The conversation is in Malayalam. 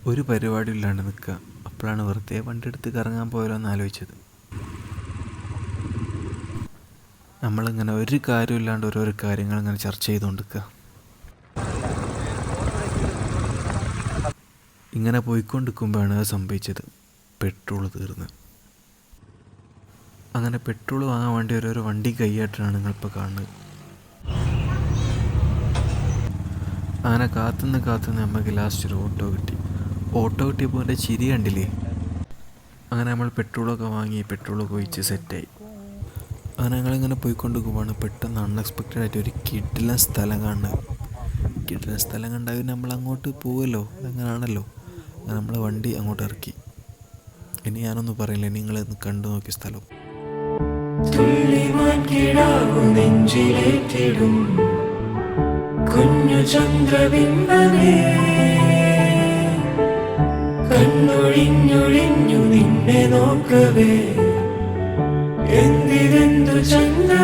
ഒരു പരിപാടി ഇല്ലാണ്ട് നിൽക്കുക. അപ്പോഴാണ് വെറുതെ വണ്ടി എടുത്ത് കറങ്ങാൻ പോയാലോ എന്ന് ആലോചിച്ചത്. നമ്മളിങ്ങനെ ഒരു കാര്യമില്ലാണ്ട് ഓരോരോ കാര്യങ്ങൾ ഇങ്ങനെ ചർച്ച ചെയ്തുകൊണ്ടിരിക്കുക. ഇങ്ങനെ പോയിക്കൊണ്ടിരിക്കുമ്പോഴാണ് അത് സംഭവിച്ചത്. പെട്രോൾ തീർന്ന്. അങ്ങനെ പെട്രോൾ വാങ്ങാൻ വേണ്ടി ഓരോരോ വണ്ടി കൈയായിട്ടാണ് നിങ്ങളിപ്പോൾ കാണുന്നത്. അങ്ങനെ കാത്തുനിന്ന് നമുക്ക് ലാസ്റ്റ് ഒരു ഓട്ടോ കിട്ടിയപ്പോൾ എൻ്റെ ചിരി കണ്ടില്ലേ. അങ്ങനെ നമ്മൾ പെട്രോളൊക്കെ വാങ്ങി, പെട്രോളൊക്കെ ഒഴിച്ച് സെറ്റായി. അങ്ങനെ ഞങ്ങളിങ്ങനെ പോയിക്കൊണ്ടിരിക്കുമ്പോഴാണ് പെട്ടെന്ന് അൺഎക്സ്പെക്റ്റഡ് ആയിട്ട് ഒരു കിടിലൻ സ്ഥലം കാണുന്നത്. കിടിലൻ സ്ഥലം കണ്ടാൽ നമ്മൾ അങ്ങോട്ട് പോവുമല്ലോ, അങ്ങനെയാണല്ലോ. അങ്ങനെ നമ്മൾ വണ്ടി അങ്ങോട്ട് ഇറക്കി. ഇനി ഞാനൊന്നും പറയില്ല, നിങ്ങളൊന്ന് കണ്ടു നോക്കിയ സ്ഥലം. കുഞ്ഞു ചന്ദ്രബിംബമേ, കണ്ണൊഴിഞ്ഞൊഴിഞ്ഞു നിന്നെ നോക്കവേ, എന്തിരെന്തു ചന്ദ്ര